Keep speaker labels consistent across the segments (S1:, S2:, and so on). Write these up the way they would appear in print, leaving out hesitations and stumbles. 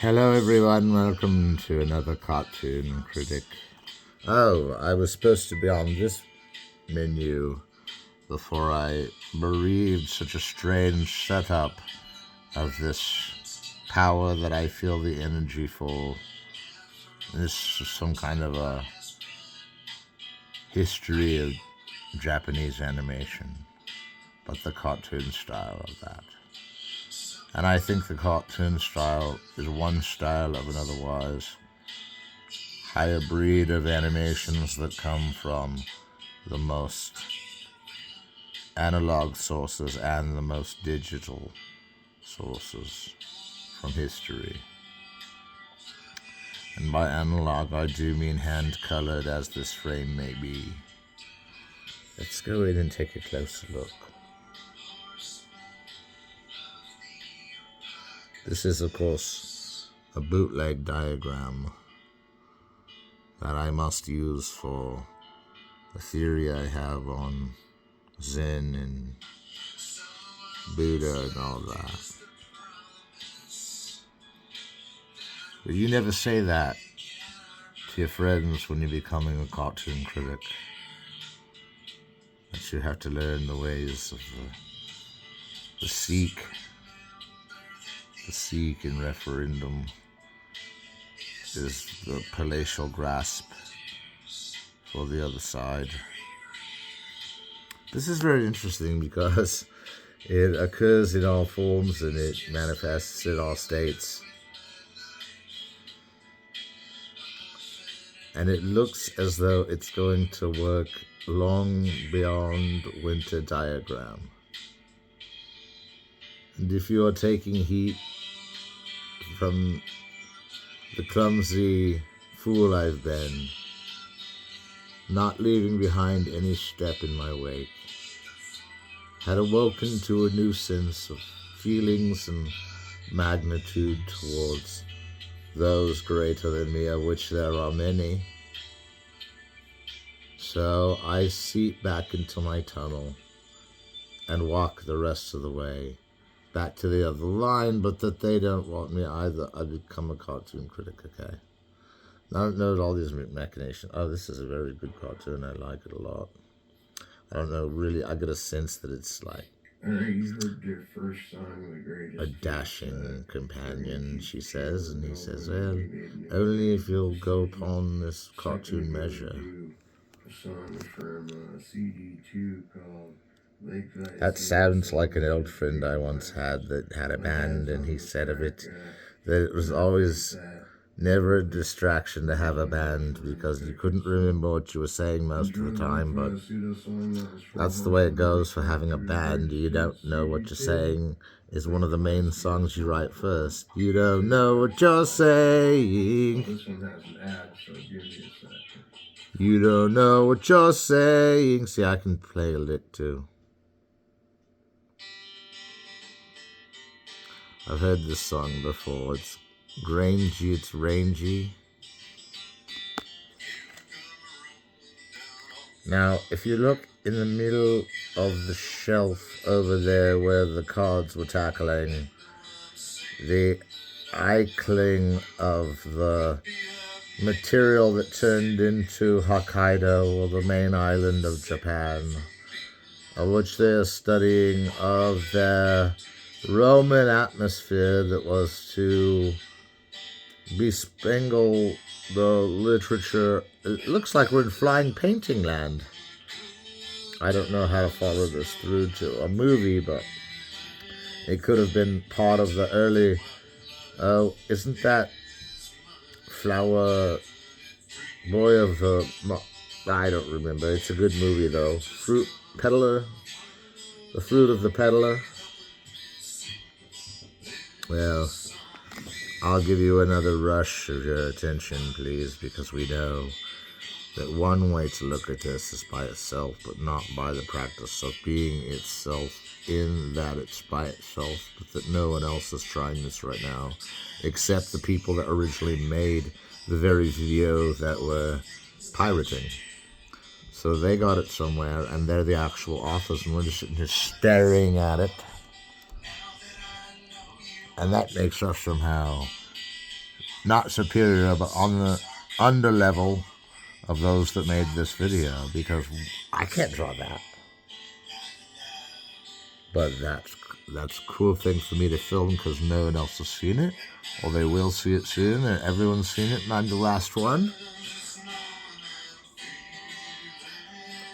S1: Hello everyone, welcome to another cartoon critic. Oh, I was supposed to be on this menu before I bereaved such a strange setup of this power that I feel the energy for. This is some kind of a history of Japanese animation, but the cartoon style of that. And I think the cartoon style is one style of an otherwise higher breed of animations that come from the most analog sources and the most digital sources from history. And by analog, I do mean hand-colored, as this frame may be. Let's go in and take a closer look. This is, of course, a bootleg diagram that I must use for the theory I have on Zen and Buddha and all that. But you never say that to your friends when you're becoming a cartoon critic. That you have to learn the ways of the Sikh. The Sikh in referendum is the palatial grasp for the other side. This is very interesting because it occurs in all forms and it manifests in all states. And it looks as though it's going to work long beyond winter diagram. And if you are taking heat from the clumsy fool I've been, not leaving behind any step in my wake, had awoken to a new sense of feelings and magnitude towards those greater than me, of which there are many. So I seep back into my tunnel and walk the rest of the way back to the other line, but that they don't want me either. I become a cartoon critic, okay? I don't know all these machinations. Oh, this is a very good cartoon. I like it a lot. I don't know, really, I get a sense that it's like
S2: you heard their first song, The Greatest.
S1: a dashing companion, she says, and he says, well, only if you'll go upon this cartoon measure.
S2: A song from CD2 called
S1: That sounds like an old friend I once had that had a band, and he said of it that it was always never a distraction to have a band because you couldn't remember what you were saying most of the time, but that's the way it goes for having a band. You don't know what you're saying is one of the main songs you write first. You don't know what you're saying.
S2: This one has an ad, so give me a second.
S1: You don't know what you're saying. See, I can play a lick too. I've heard this song before. It's grangey, it's rangy. Now, if you look in the middle of the shelf over there where the cards were tackling the iCling of the material that turned into Hokkaido, or the main island of Japan, of which they are studying of their Roman atmosphere that was to bespangle the literature. It looks like we're in flying painting land. I don't know how to follow this through to a movie, but it could have been part of the early... Oh, isn't that Flower Boy of the... I don't remember. It's a good movie, though. Fruit Peddler? The Fruit of the Peddler? Well, I'll give you another rush of your attention, please, because we know that one way to look at this is by itself, but not by the practice of being itself, in that it's by itself, but that no one else is trying this right now, except the people that originally made the very video that were pirating. So they got it somewhere, and they're the actual authors, and we're just sitting here staring at it. And that makes us somehow not superior, but on the under level of those that made this video, because I can't draw that. But that's a cool thing for me to film because no one else has seen it, or they will see it soon, and everyone's seen it, and I'm the last one.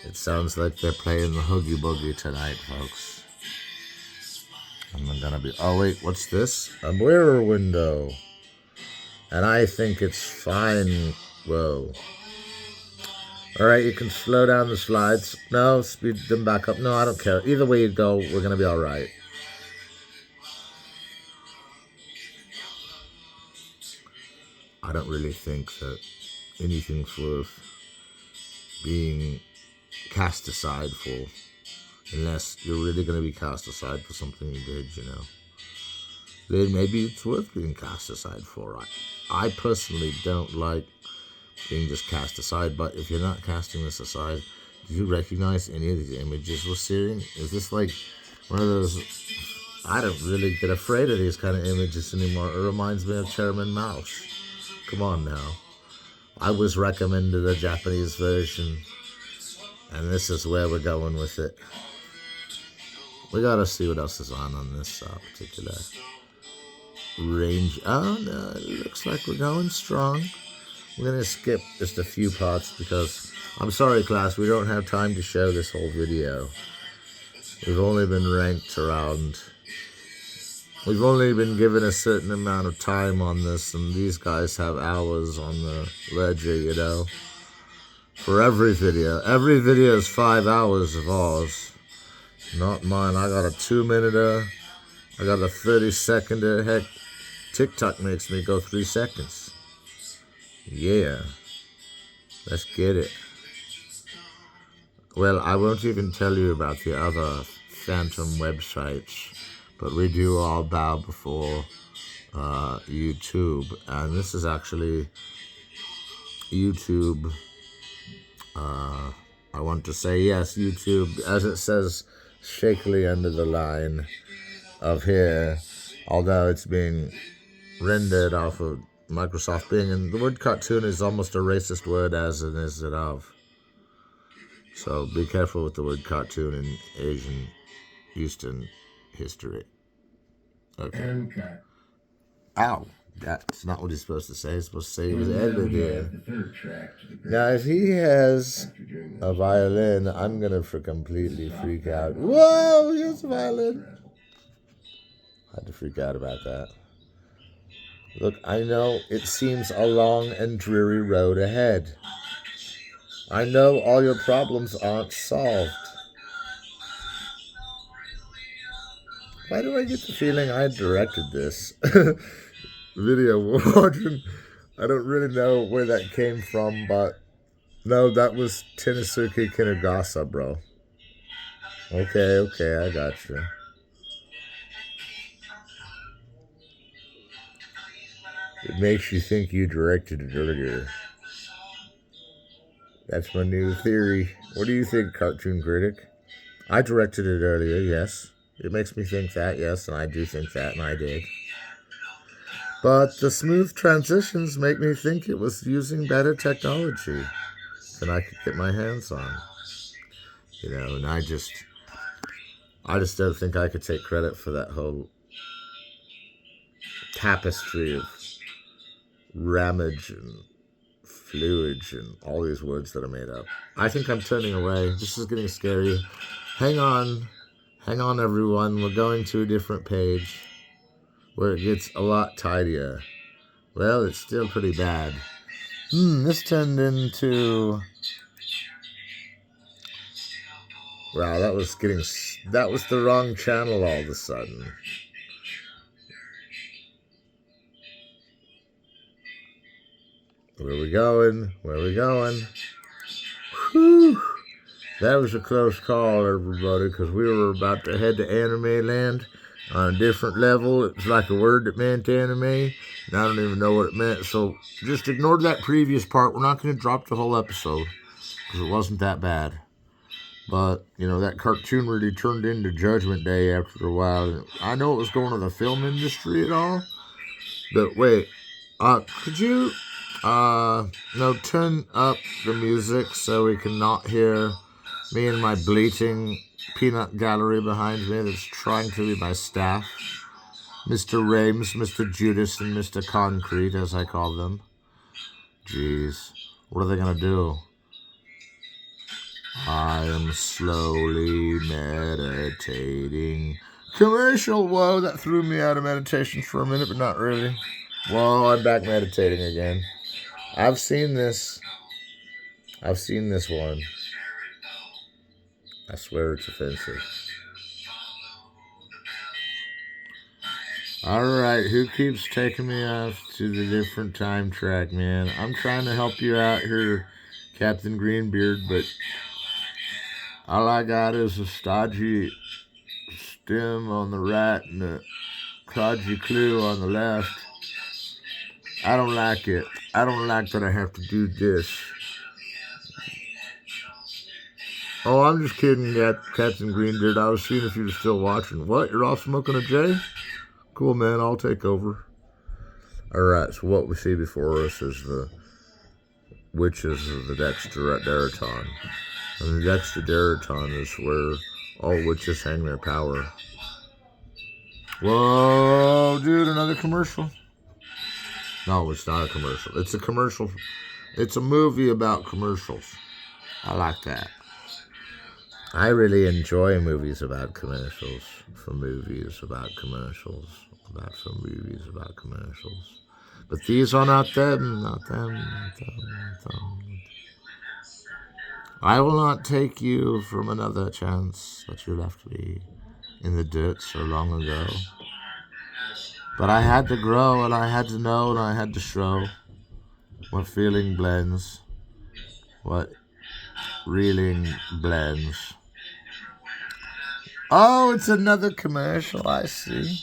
S1: It sounds like they're playing the Hoogie Boogie tonight, folks. And I'm gonna be, oh wait, what's this? A mirror window. And I think it's fine. Whoa. Alright, you can slow down the slides. No, speed them back up. No, I don't care. Either way you go, we're gonna be alright. I don't really think that anything's worth being cast aside for, unless you're really going to be cast aside for something you did, you know. Then maybe it's worth being cast aside for. I personally don't like being just cast aside, but if you're not casting this aside, do you recognize any of these images we're seeing? Is this like one of those... I don't really get afraid of these kind of images anymore. It reminds me of Chairman Mouse. Come on now. I was recommended a Japanese version, and this is where we're going with it. We gotta see what else is on this particular range. Oh no, it looks like we're going strong. We're gonna skip just a few parts because, I'm sorry class, we don't have time to show this whole video. We've only been ranked around... We've only been given a certain amount of time on this, and these guys have hours on the ledger, you know. For every video. Every video is 5 hours of ours. Not mine. I got a 2-minute, I got a 30-second. Heck, TikTok makes me go 3 seconds. Yeah. Let's get it. Well, I won't even tell you about the other phantom websites, but we do all bow before YouTube, and this is actually YouTube. I want to say yes, YouTube, as it says shakily under the line of here, although it's being rendered off of Microsoft Bing, and the word cartoon is almost a racist word as it is it of. So be careful with the word cartoon in Asian Eastern history. Okay. Ow. That's not what he's supposed to say. He's supposed to say he was edited here. Now, if he has a violin, I'm going to completely freak out. Whoa, he has a violin. I had to freak out about that. Look, I know it seems a long and dreary road ahead. I know all your problems aren't solved. Why do I get the feeling I directed this video we're watching? I don't really know where that came from, but no, that was Tensuke Kinugasa, bro. Okay, I got you. It makes you think you directed it earlier. That's my new theory. What do you think, Cartoon Critic? I directed it earlier, yes. It makes me think that, yes, and I do think that, and I did. But the smooth transitions make me think it was using better technology than I could get my hands on. You know, and I just don't think I could take credit for that whole tapestry of ramage and fluid and all these words that are made up. I think I'm turning away. This is getting scary. Hang on, everyone. We're going to a different page where it gets a lot tidier. Well, it's still pretty bad. This turned into... Wow, that was the wrong channel all of a sudden. Where we going? Whew. That was a close call, everybody, because we were about to head to anime land on a different level. It was like a word that meant anime, and I don't even know what it meant. So just ignore that previous part. We're not going to drop the whole episode because it wasn't that bad. But, you know, that cartoon really turned into Judgment Day after a while. I know it was going to the film industry and all, but wait. Could you, no, turn up the music so we can not hear me and my bleating peanut gallery behind me that's trying to be my staff? Mr. Rames, Mr. Judas, and Mr. Concrete, as I call them. Jeez, what are they gonna do? I am slowly meditating. Commercial, whoa, that threw me out of meditation for a minute, but not really. Whoa, I'm back meditating again. I've seen this one. I swear it's offensive. Alright, who keeps taking me off to the different time track, man? I'm trying to help you out here, Captain Greenbeard, but all I got is a stodgy stem on the right and a codgy clue on the left. I don't like it. I don't like that I have to do this. Oh, I'm just kidding, Captain Greenbeard. I was seeing if you were still watching. What? You're off smoking a J? Cool, man. I'll take over. Alright, so what we see before us is the witches of the Dexter-Deraton. And the Dexter-Deraton is where all witches hang their power. Whoa, dude, another commercial? No, it's not a commercial. It's a commercial. It's a movie about commercials. I like that. I really enjoy movies about commercials. From movies about commercials. From movies about commercials. But these are not them, not them, not them, not them. I will not take you from another chance that you left me in the dirt so long ago. But I had to grow, and I had to know, and I had to show what feeling blends, what reeling blends. Oh, it's another commercial, I see.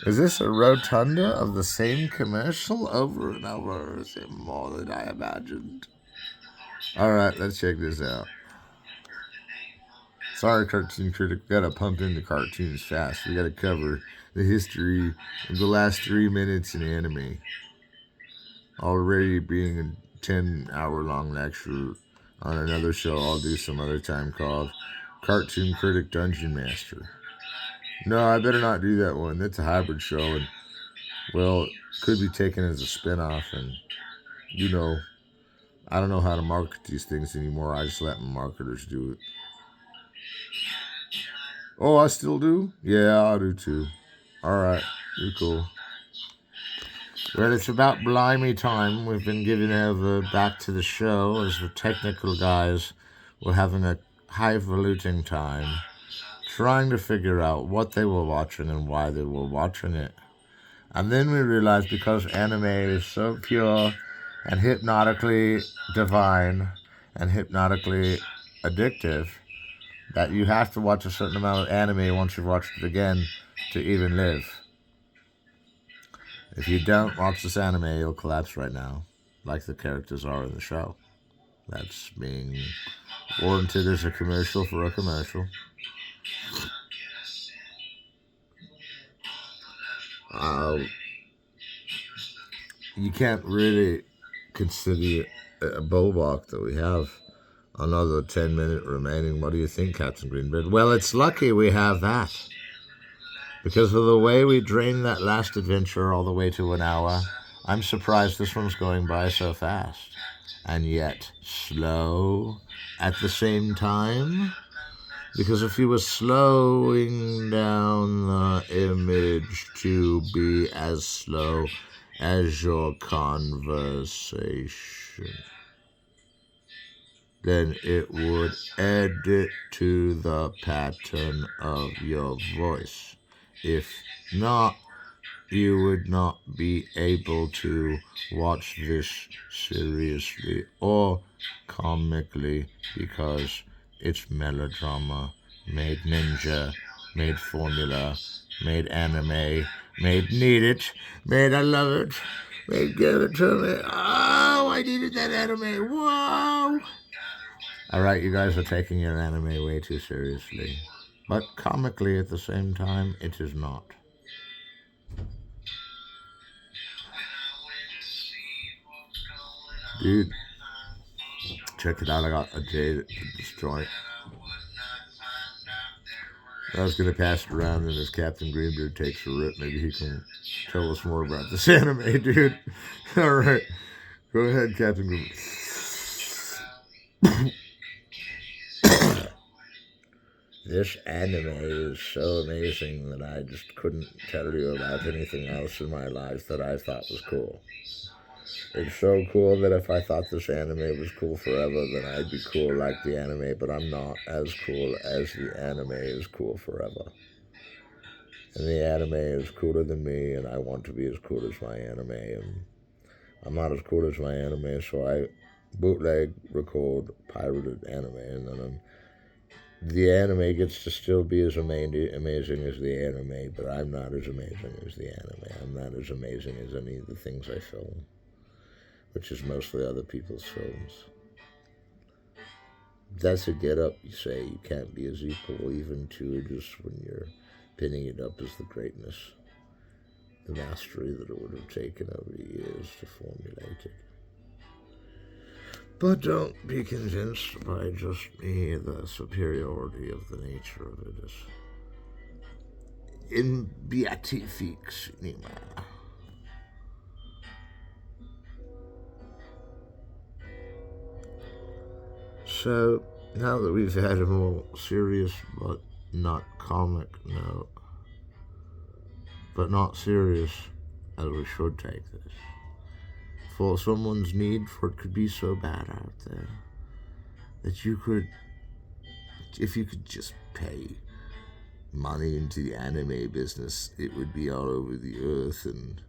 S1: Is this a rotunda of the same commercial over and over? Is it more than I imagined? Alright, let's check this out. Sorry, Cartoon Critic, we gotta pump into cartoons fast. We gotta cover the history of the last 3 minutes in anime. Already being a 10-hour-long lecture on another show I'll do some other time called Cartoon Critic Dungeon Master. No, I better not do that one. That's a hybrid show, and, well, it could be taken as a spinoff, and, you know, I don't know how to market these things anymore. I just let marketers do it. Oh, I still do? Yeah, I do too. Alright, you're cool. Well, it's about blimey time. We've been giving over back to the show as the technical guys were having a highfalutin time trying to figure out what they were watching and why they were watching it. And then we realized because anime is so pure and hypnotically divine and hypnotically addictive that you have to watch a certain amount of anime once you've watched it again to even live. If you don't watch this anime, you'll collapse right now, like the characters are in the show. That's being warranted as a commercial for a commercial. You can't really consider it a bulwark that we have another 10-minute remaining. What do you think, Captain Greenbeard? Well, it's lucky we have that. Because of the way we drained that last adventure all the way to an hour, I'm surprised this one's going by so fast. And yet, slow at the same time. Because if you were slowing down the image to be as slow as your conversation, then it would edit to the pattern of your voice. If not, you would not be able to watch this seriously or comically because it's melodrama, made ninja, made formula, made anime, made need it, made I love it, made give it to me. Oh, I needed that anime. Whoa! Alright, you guys are taking your anime way too seriously. But comically at the same time, it is not. Dude, check it out. I got a jade at this joint. I was going to pass it around, and as Captain Greenbeard takes a rip, maybe he can tell us more about this anime, dude. All right. Go ahead, Captain Greenbeard. This anime is so amazing that I just couldn't tell you about anything else in my life that I thought was cool. It's so cool that if I thought this anime was cool forever, then I'd be cool like the anime, but I'm not as cool as the anime is cool forever. And the anime is cooler than me, and I want to be as cool as my anime, and I'm not as cool as my anime, so I bootleg, record, pirated anime, and then the anime gets to still be as amazing as the anime, but I'm not as amazing as the anime. I'm not as amazing as any of the things I film, which is mostly other people's films. That's a get up, you say. You can't be as equal even to just when you're pinning it up as the greatness, the mastery that it would have taken over the years to formulate it. But don't be convinced by just me the superiority of the nature of it is in beatific cinema. So, now that we've had a more serious but not comic note, but not serious as we should take this, for someone's need for it could be so bad out there that you could, if you could just pay money into the anime business, it would be all over the earth, and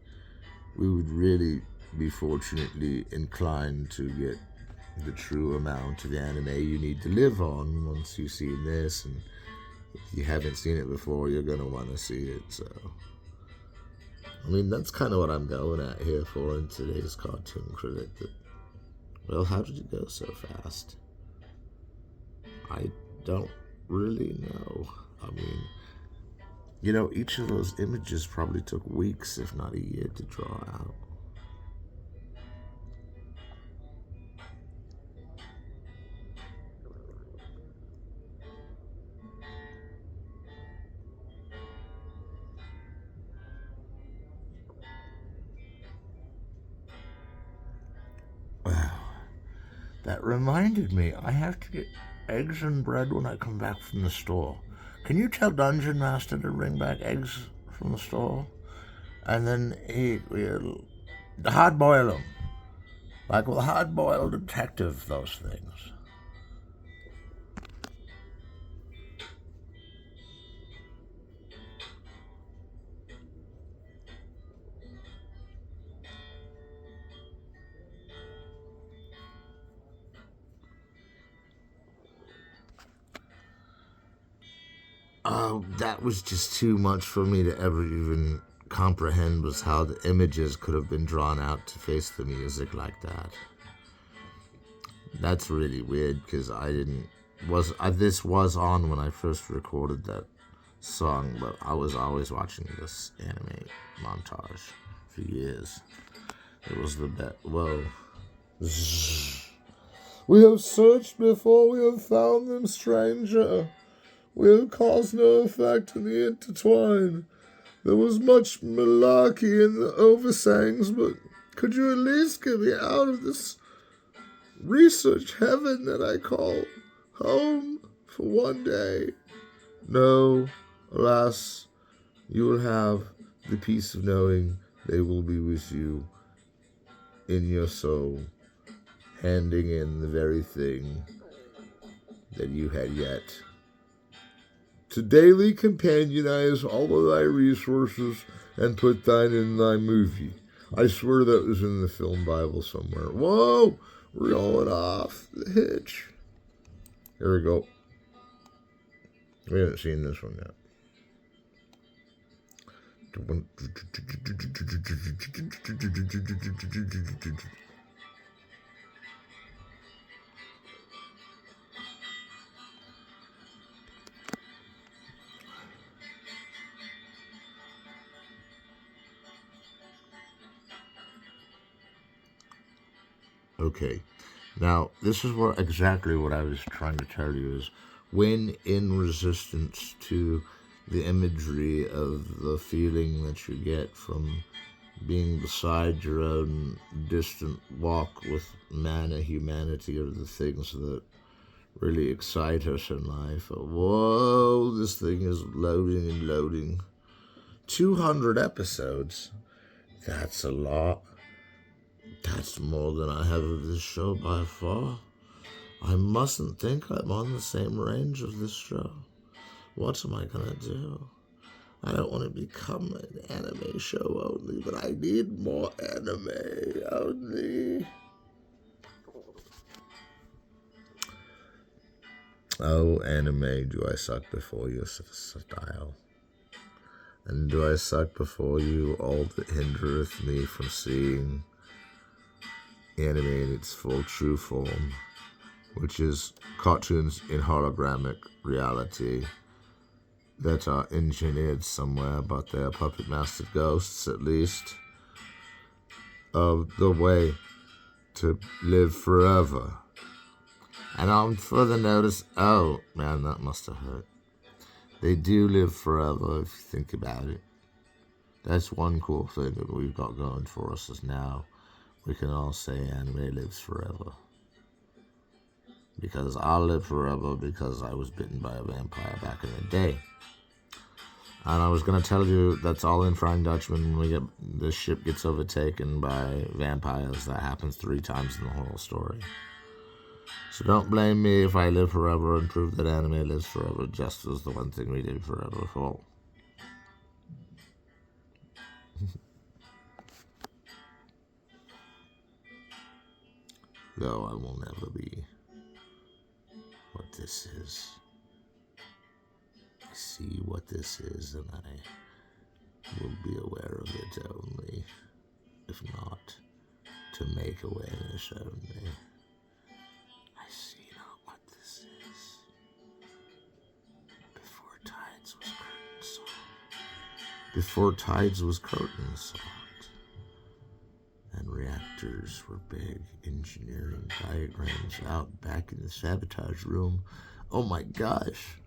S1: we would really be fortunately inclined to get the true amount of anime you need to live on once you've seen this, and if you haven't seen it before, you're going to want to see it. So I mean, that's kind of what I'm going at here for in today's cartoon critic. That, well, how did it go so fast? I don't really know. I mean, you know, each of those images probably took weeks, if not a year, to draw out. Wow. That reminded me, I have to get eggs and bread when I come back from the store. Can you tell Dungeon Master to bring back eggs from the store? And then we'll hard boil them. Like we'll hard boil detective those things. That was just too much for me to ever even comprehend, was how the images could have been drawn out to face the music like that. That's really weird, because this was on when I first recorded that song, but I was always watching this anime montage for years. It was the best. Whoa. We have searched before we have found them, stranger. We have caused no effect in the intertwine. There was much malarkey in the oversangs, but could you at least get me out of this research heaven that I call home for one day? No, alas, you will have the peace of knowing they will be with you in your soul, handing in the very thing that you had yet to daily companionize all of thy resources and put thine in thy movie. I swear that was in the film Bible somewhere. Whoa, we're going off the hitch. Here we go. We haven't seen this one yet. Okay. Now, this is exactly what I was trying to tell you is when in resistance to the imagery of the feeling that you get from being beside your own distant walk with humanity are the things that really excite us in life. Whoa, this thing is loading and loading. 200 episodes. That's a lot. That's more than I have of this show by far. I mustn't think I'm on the same range of this show. What am I gonna do? I don't want to become an anime show only, but I need more anime only. Oh, anime, do I suck before your style? And do I suck before you all that hindereth me from seeing anime in its full true form, which is cartoons in hologramic reality that are engineered somewhere, but they are puppet mastered ghosts, at least, of the way to live forever. And on further notice, oh man, that must have hurt. They do live forever if you think about it. That's one cool thing that we've got going for us is now we can all say anime lives forever. Because I'll live forever because I was bitten by a vampire back in the day. And I was going to tell you that's all in Flying Dutchman when the ship gets overtaken by vampires. That happens 3 times in the whole story. So don't blame me if I live forever and prove that anime lives forever, just as the one thing we live forever for. Though I will never be what this is. I see what this is and I will be aware of it only, if not to make awareness only. I see not what this is. Before tides was curtain sought. Before tides was curtain sought. And reactors were big engineering diagrams out back in the sabotage room. Oh my gosh.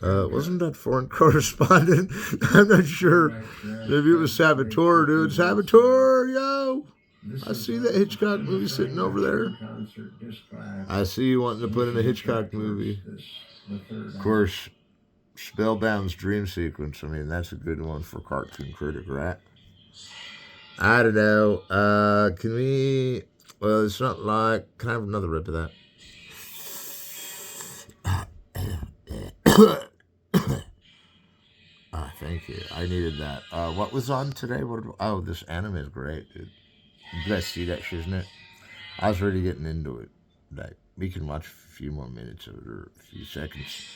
S1: Wasn't that foreign correspondent? I'm not sure. Maybe it was Saboteur, dude. Saboteur, yo! I see that Hitchcock movie sitting over there. I see you wanting to put in a Hitchcock movie. Of course, Spellbound's dream sequence. I mean, that's a good one for Cartoon Critic, right? I don't know. Can we... Well, it's not like... Can I have another rip of that? Thank you. I needed that. What was on today? Oh, this anime is great, dude. You guys see that shit, isn't it? I was really getting into it. Like, we can watch a few more minutes or a few seconds.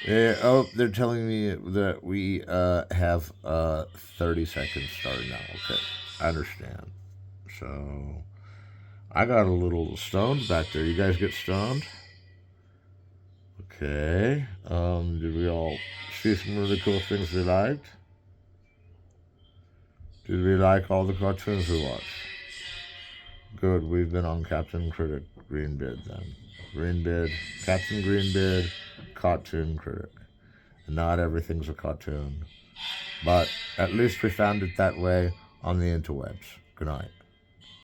S1: They're telling me that we have 30 seconds starting now. Okay, I understand. So, I got a little stoned back there. You guys get stoned? Okay. Did we all see some really cool things we liked? Did we like all the cartoons we watched? Good, we've been on Captain Critic, Greenbeard then. Greenbeard, Captain Greenbeard, Cartoon Critic. Not everything's a cartoon. But at least we found it that way on the interwebs. Good night.